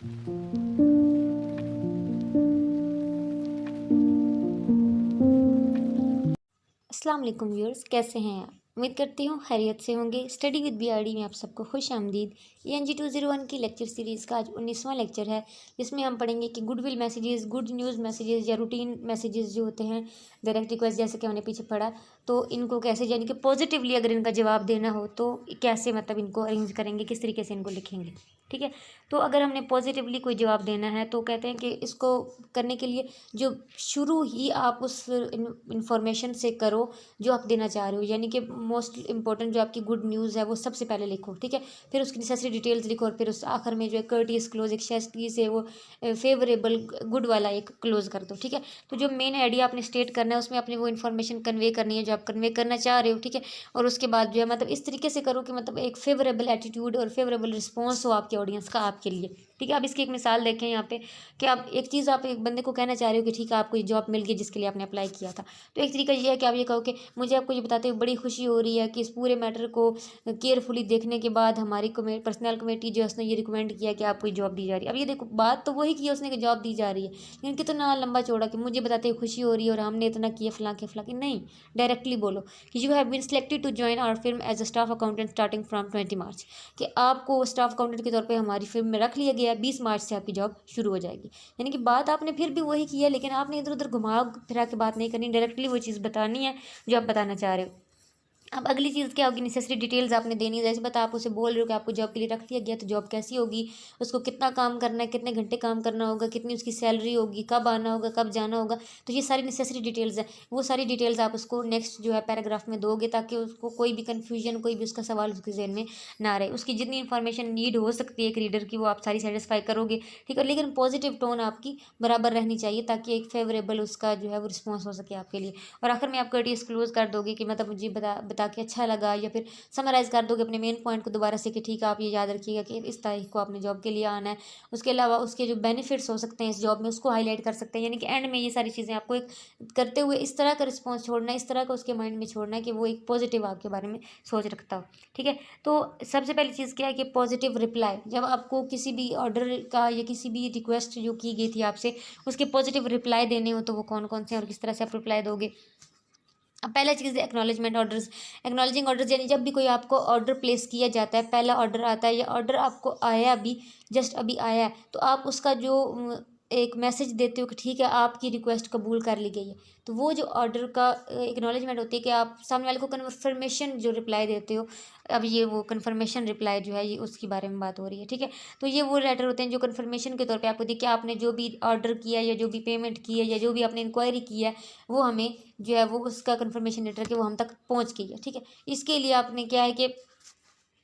अस्सलाम वालेकुम व्यूअर्स, कैसे हैं आप? उम्मीद करती हूँ खैरियत से होंगे। स्टडी विद बीआरडी में आप सबको खुश आमदीद। ENG 201 की लेक्चर सीरीज़ का आज 19वां लेक्चर है, जिसमें हम पढ़ेंगे कि goodwill messages, good news messages या रूटीन मैसेजेस जो होते हैं, डायरेक्ट रिक्वेस्ट जैसे कि हमने पीछे पढ़ा, तो इनको कैसे, यानी कि पॉजिटिवली अगर इनका जवाब देना हो तो कैसे, मतलब इनको अरेंज करेंगे, किस तरीके से इनको लिखेंगे। ठीक है, तो अगर हमने पॉजिटिवली कोई जवाब देना है तो कहते हैं कि इसको करने के लिए जो शुरू ही आप उस इंफॉर्मेशन से करो जो आप देना चाह रहे हो, यानी कि मोस्ट इंपॉर्टेंट जो आपकी गुड न्यूज़ है वो सबसे पहले लिखो। ठीक है, फिर उसकी नेसेसरी डिटेल्स लिखो और फिर उस आखिर में जो है कर्टियस क्लोज, एक शाइस्तगी से वो फेवरेबल गुड वाला एक क्लोज कर दो। ठीक है, तो जो मेन आइडिया आपने स्टेट करना है उसमें आपने वो इन्फॉर्मेशन कन्वे करनी है जो आप कन्वे करना चाह रहे हो। ठीक है, और उसके बाद जो है मतलब इस तरीके से करो कि मतलब एक फेवरेबल एटीट्यूड और फेवरेबल रिस्पॉन्स हो आपके ऑडियंस का आपके लिए। ठीक है, आप इसकी एक मिसाल देखें यहाँ पे कि आप एक चीज़, आप एक बंदे को कहना चाह रहे हो कि ठीक है आपको ये जॉब मिल गई जिसके लिए आपने अप्लाई किया था, तो एक तरीका ये है कि आप ये कहो कि मुझे आपको ये बताते हुए बड़ी खुशी हो रही है कि इस पूरे मैटर को केयरफुली देखने के बाद हमारी पर्सनल कमेटी जो है उसने ये रिकमेंड किया कि आपको ये जॉब दी जा रही है। अब ये देखो, बात तो वही की है उसने कि जॉब दी जा रही है, लेकिन कितना लंबा चौड़ा कि मुझे बताते हुए खुशी हो रही है और हमने इतना किया फलां के फलां की। नहीं, डायरेक्टली बोलो कि you have been selected to join our film as a staff accountant starting from 20 March, कि आपको स्टाफ अकाउंटेंट के तौर पर हमारी फिल्म में रख लिया गया है, 20 मार्च से आपकी जॉब शुरू हो जाएगी। यानी कि बात आपने फिर भी वही की है, लेकिन आपने इधर उधर घुमा फिरा के बात नहीं करनी, डायरेक्टली वो चीज़ बतानी है जो आप बताना चाह रहे हो। अब अगली चीज़ क्या होगी, नेसेसरी डिटेल्स आपने देनी है। जैसे बता, आप उसे बोल रहे हो कि आपको जॉब के लिए रख दिया गया, तो जॉब कैसी होगी, उसको कितना काम करना है, कितने घंटे काम करना होगा, कितनी उसकी सैलरी होगी, कब आना होगा, कब जाना होगा, तो ये सारी नेसेसरी डिटेल्स हैं। वो सारी डिटेल्स आप उसको नेक्स्ट जो है पैराग्राफ में दोगे, ताकि उसको कोई भी कन्फ्यूजन, कोई भी उसका सवाल उसके जहन में ना रहे। उसकी जितनी इन्फॉर्मेशन नीड हो सकती है एक रीडर की, वो आप सारी सेटिस्फाई करोगे। ठीक है, लेकिन पॉजिटिव टोन आपकी बराबर रहनी चाहिए, ताकि एक फेवरेबल उसका जो है वो रिस्पॉन्स हो सके आपके लिए। और आखिर में आप कर्टियस क्लोज कर दोगे कि मतलब मुझे बता बता के अच्छा लगा, या फिर समराइज़ कर दोगे अपने मेन पॉइंट को दोबारा से कि ठीक है आप ये याद रखिएगा कि इस तारीख को आपने जॉब के लिए आना है। उसके अलावा उसके जो बेनिफिट्स हो सकते हैं इस जॉब में उसको हाईलाइट कर सकते हैं, यानी कि एंड में ये सारी चीज़ें आपको एक करते हुए इस तरह का रिस्पॉन्स छोड़ना है, इस तरह का उसके माइंड में छोड़ना है कि वो एक पॉजिटिव आपके बारे में सोच रखता हो। ठीक है, तो सबसे पहली चीज़ क्या है कि पॉजिटिव रिप्लाई, जब आपको किसी भी ऑर्डर का या किसी भी रिक्वेस्ट जो की गई थी आपसे, उसके पॉजिटिव रिप्लाई देने हो तो वो कौन कौन से और किस तरह से आप रिप्लाई दोगे। अब पहला चीज़ है एक्नॉलेजमेंट ऑर्डर्स। एक्नॉलेजिंग ऑर्डर्स यानी जब भी कोई आपको ऑर्डर प्लेस किया जाता है, पहला ऑर्डर आता है या ऑर्डर आपको आया अभी, जस्ट अभी आया है, तो आप उसका जो एक मैसेज देते हो कि ठीक है आपकी रिक्वेस्ट कबूल कर ली गई है, तो वो जो ऑर्डर का एक्नॉलेजमेंट होती है कि आप सामने वाले को कन्फर्मेशन जो रिप्लाई देते हो। अब ये वो कन्फर्मेशन रिप्लाई जो है ये उसके बारे में बात हो रही है। ठीक है, तो ये वो लेटर होते हैं जो कन्फर्मेशन के तौर पे आपको देखिए आपने जो भी ऑर्डर किया या जो भी पेमेंट की है या जो भी आपने इंक्वायरी की है, वो हमें जो है वो उसका कन्फर्मेशन लेटर कि वो हम तक पहुंच गई है। ठीक है, इसके लिए आपने क्या है कि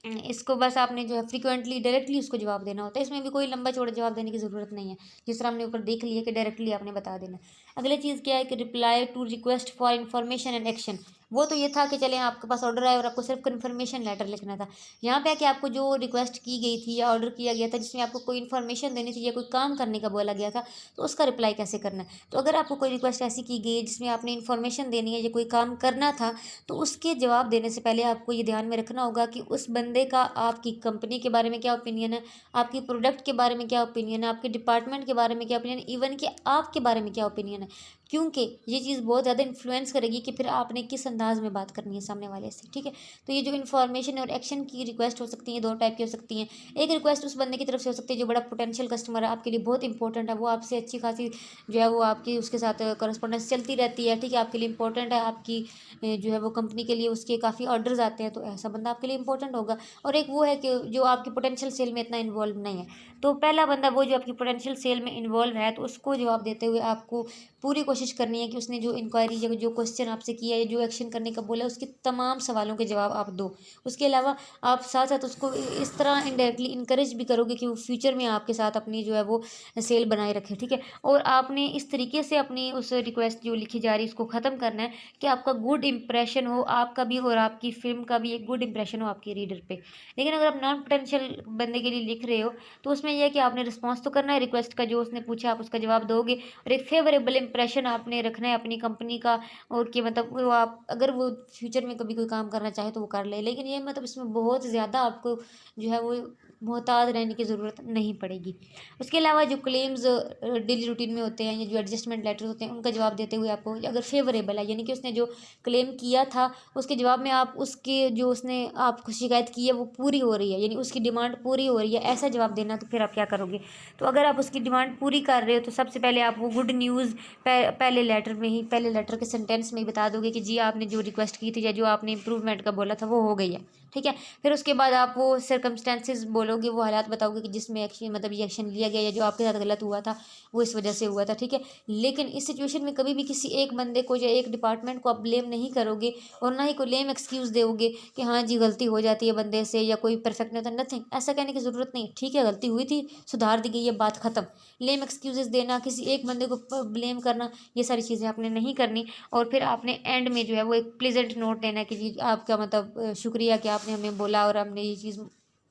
इसको बस आपने जो है फ्रिक्वेंटली डायरेक्टली उसको जवाब देना होता है। इसमें भी कोई लंबा चौड़ा जवाब देने की ज़रूरत नहीं है, जिस तरह हमने ऊपर देख लिया कि डायरेक्टली आपने बता देना। अगली चीज़ क्या है कि reply to request for information and action. वो तो ये था कि चलें आपके पास ऑर्डर आया और आपको सिर्फ कन्फर्मेशन लेटर लिखना था। यहाँ पे है कि आपको जो रिक्वेस्ट की गई थी या ऑर्डर किया गया था जिसमें आपको कोई इन्फॉर्मेशन देनी थी या कोई काम करने का बोला गया था, तो उसका रिप्लाई कैसे करना है। तो अगर आपको कोई रिक्वेस्ट ऐसी की गई है जिसमें आपने इन्फॉर्मेशन देनी है या कोई काम करना था, तो उसके जवाब देने से पहले आपको ये ध्यान में रखना होगा कि उस बंदे का आपकी कंपनी के बारे में क्या ओपिनियन है, आपकी प्रोडक्ट के बारे में क्या ओपिनियन है, आपके डिपार्टमेंट के बारे में क्या ओपिनियन है, इवन कि आपके बारे में क्या ओपिनियन है। क्योंकि ये चीज़ बहुत ज़्यादा इन्फ्लुएंस करेगी कि फिर आपने किस अंदाज में बात करनी है सामने वाले से। ठीक है, तो ये जो इन्फॉर्मेशन और एक्शन की रिक्वेस्ट हो सकती है, दो टाइप की हो सकती हैं। एक रिक्वेस्ट उस बंदे की तरफ से हो सकती है जो बड़ा पोटेंशियल कस्टमर है, आपके लिए बहुत इंपॉर्टेंट है, वो आपसे अच्छी खासी जो है वो आपकी उसके साथ करस्पॉन्डेंस चलती रहती है। ठीक है, आपके लिए इंपॉर्टेंट है, आपकी जो है वो कंपनी के लिए उसके काफ़ी ऑर्डर्स आते हैं, तो ऐसा बंदा आपके लिए इंपॉर्टेंट होगा। और एक वो है कि जो आपकी पोटेंशियल सेल में इतना इन्वॉल्व नहीं है, तो पहला बंदा वो जो आपकी पोटेंशियल सेल में इन्वॉल्व है, तो उसको जवाब देते हुए आपको पूरी कोशिश करनी है कि उसने जो इंक्वायरी या जो क्वेश्चन आपसे किया या जो एक्शन करने का बोला उसके तमाम सवालों के जवाब आप दो। उसके अलावा आप साथ साथ उसको इस तरह इनडायरेक्टली इंकरेज भी करोगे कि वो फ्यूचर में आपके साथ अपनी जो है वो सेल बनाए रखे। ठीक है, और आपने इस तरीके से अपनी उस रिक्वेस्ट जो लिखी जा रही है उसको ख़त्म करना है कि आपका गुड इंप्रेशन हो, आपका भी और आपकी फिल्म का भी एक गुड इंप्रेशन हो आपकी रीडर पे। लेकिन अगर आप नॉन पोटेंशियल बंदे के लिए लिख रहे हो, तो उसमें यह है कि आपने रिस्पॉन्स तो करना है रिक्वेस्ट का, जो उसने पूछा आप उसका जवाब दोगे, और एक फेवरेबल इंप्रेशन आपने रखना है अपनी कंपनी का, और कि मतलब वो आप अगर वो फ्यूचर में कभी कोई काम करना चाहे तो वो कर ले। लेकिन ये मतलब इसमें बहुत ज़्यादा आपको जो है वो मोहतात रहने की ज़रूरत नहीं पड़ेगी। उसके अलावा जो क्लेम्स डेली रूटीन में होते हैं या जो एडजस्टमेंट लेटर होते हैं उनका जवाब देते हुए आपको अगर फेवरेबल है, यानी कि उसने जो क्लेम किया था उसके जवाब में आप उसके जो उसने आपको शिकायत की है वो पूरी हो रही है, यानी उसकी डिमांड पूरी हो रही है, ऐसा जवाब देना। तो फिर आप क्या करोगे? तो अगर आप उसकी डिमांड पूरी कर रहे हो तो सबसे पहले आप वो गुड न्यूज़ पहले लेटर में ही, पहले लेटर के सेंटेंस में ही बता दोगे कि जी आपने जो रिक्वेस्ट की थी या जो आपने इम्प्रूवमेंट का बोला था वो हो गई है, ठीक है। फिर उसके बाद आप वो सर्कमस्टेंसेस बोलोगे, वो हालात बताओगे कि जिसमें एक्शन मतलब ये एक्शन लिया गया या जो आपके साथ गलत हुआ था वो इस वजह से हुआ था, ठीक है। लेकिन इस सिचुएशन में कभी भी किसी एक बंदे को या एक डिपार्टमेंट को आप ब्लेम नहीं करोगे और ना ही कोई लेम एक्सक्यूज़ दोगे कि हाँ जी गलती हो जाती है बंदे से या कोई परफेक्ट नहीं होता, नथिंग, ऐसा कहने की ज़रूरत नहीं। ठीक है, गलती हुई थी, सुधार दी गई है, बात ख़त्म। लेम एक्सक्यूजेस देना, किसी एक बंदे को ब्लेम करना, ये सारी चीज़ें आपने नहीं करनी। और फिर आपने एंड में जो है वो एक प्लेजेंट नोट देना है कि जी आपका मतलब शुक्रिया कि आपने हमें बोला और हमने ये चीज़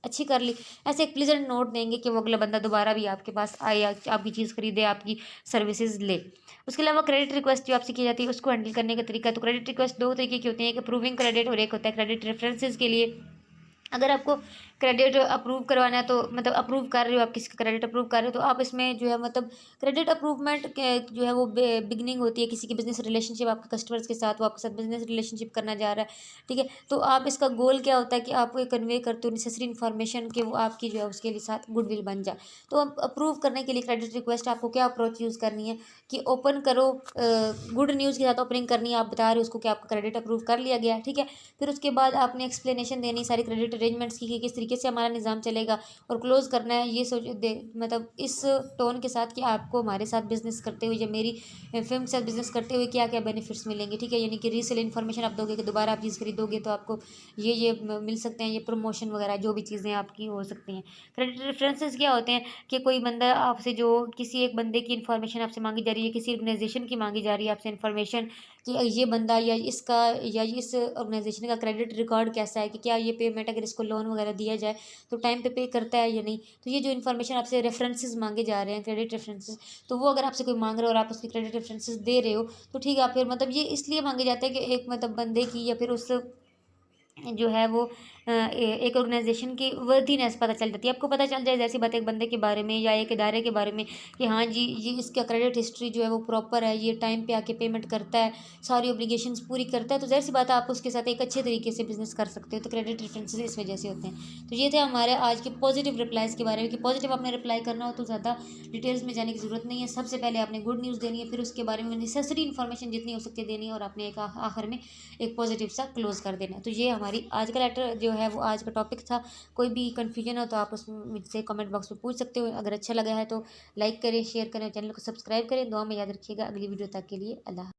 अच्छी कर ली। ऐसे एक प्लेजेंट नोट देंगे कि वो अगला बंदा दोबारा भी आपके पास आए या आपकी चीज़ खरीदे, आपकी सर्विसेज ले। उसके अलावा क्रेडिट रिक्वेस्ट जो आपसे की जाती है उसको हैंडल करने का तरीका, तो क्रेडिट रिक्वेस्ट दो तरीके की होती हैं, एक अप्रूविंग क्रेडिट और एक होता है क्रेडिट रेफरेंसेस के लिए। अगर आपको क्रेडिट अप्रूव करवाना है तो मतलब अप्रूव कर रहे हो, आप किसी का क्रेडिट अप्रूव कर रहे हो तो आप इसमें जो है मतलब क्रेडिट अप्रूवमेंट जो है वो बिगनिंग होती है किसी की बिजनेस रिलेशनशिप आपके कस्टमर्स के साथ, वो आपके साथ बिजनेस रिलेशनशिप करना जा रहा है, ठीक है। तो आप इसका गोल क्या होता है कि आप कन्वे करते हो नेसेसरी इन्फॉर्मेशन कि वो आपकी जो है उसके लिए साथ गुडविल बन जाए। तो अब अप्रूव करने के लिए क्रेडिट रिक्वेस्ट आपको क्या अप्रोच यूज़ करनी है कि ओपन करो, गुड न्यूज़ के साथ ओपनिंग करनी है, आप बता रहे हो उसको कि आपका क्रेडिट अप्रूव कर लिया गया, ठीक है। फिर उसके बाद आपने एक्सप्लेनेशन देनी सारी क्रेडिट अरेंजमेंट्स की कि किस तरीके से हमारा निज़ाम चलेगा और क्लोज़ करना है ये सोच दे मतलब इस टोन के साथ कि आपको हमारे साथ बिज़नेस करते हुए या मेरी फ़र्म के साथ बिज़नेस करते हुए क्या-क्या बेनिफिट्स मिलेंगे, ठीक है। यानी कि रीसेल इन्फॉर्मेशन आप दोगे कि दोबारा आप चीज़ खरीदोगे तो आपको ये मिल सकते हैं, ये प्रमोशन वगैरह जो भी चीज़ें आपकी हो सकती हैं। क्रेडिट रेफरेंसेस क्या होते हैं कि कोई बंदा आपसे जो किसी एक बंदे की इन्फॉर्मेशन आपसे माँगी जा रही है, किसी ऑर्गेनाइजेशन की माँगी जा रही है आपसे इन्फॉर्मेशन कि ये बंदा या इसका या इस ऑर्गेनाइजेशन का क्रेडिट रिकॉर्ड कैसा है, कि क्या ये पेमेंट अगर इसको लोन वगैरह दिया जाए तो टाइम पे करता है या नहीं। तो ये जो इन्फॉर्मेशन आपसे रेफरेंसेस मांगे जा रहे हैं, क्रेडिट रेफरेंसेस, तो वो अगर आपसे कोई मांग रहा है और आप उसकी क्रेडिट रेफरेंसेस दे रहे हो तो ठीक है। आप फिर मतलब ये इसलिए मांगे जाते हैं कि एक मतलब बंदे की या फिर उस जो है वो एक ऑर्गेनाइजेशन की वर्दीनेस पता चल जाती है। आपको पता चल जाए जैसी बात एक बंदे के बारे में या एक इदारे के बारे में कि हाँ जी ये इसका क्रेडिट हिस्ट्री जो है वो प्रॉपर है, ये टाइम पे आके पेमेंट करता है, सारी ऑब्लिगेशंस पूरी करता है, तो ज़ाहिर सी बात है आप उसके साथ एक अच्छे तरीके से बिजनेस कर सकते हो। तो क्रेडिट रेफरेंसेस इस वजह से होते हैं। तो ये थे हमारे आज के पॉजिटिव रिप्लाइज़ के बारे में कि पॉजिटिव आपने रिप्लाई करना हो तो ज़्यादा डिटेल्स में जाने की ज़रूरत नहीं है। सबसे पहले आपने गुड न्यूज़ देनी है, फिर उसके बारे में नेसेसरी इन्फॉर्मेशन जितनी हो सकती है देनी है और आपने एक आखिर में एक पॉजिटिव सा क्लोज कर देना है। तो ये हमारी आज का लेटर जो है वो आज का टॉपिक था। कोई भी कन्फ्यूजन हो तो आप उसमें मुझसे कमेंट बॉक्स में पूछ सकते हो। अगर अच्छा लगा है तो लाइक करें, शेयर करें, चैनल को सब्सक्राइब करें। दुआ में याद रखिएगा। अगली वीडियो तक के लिए अल्लाह।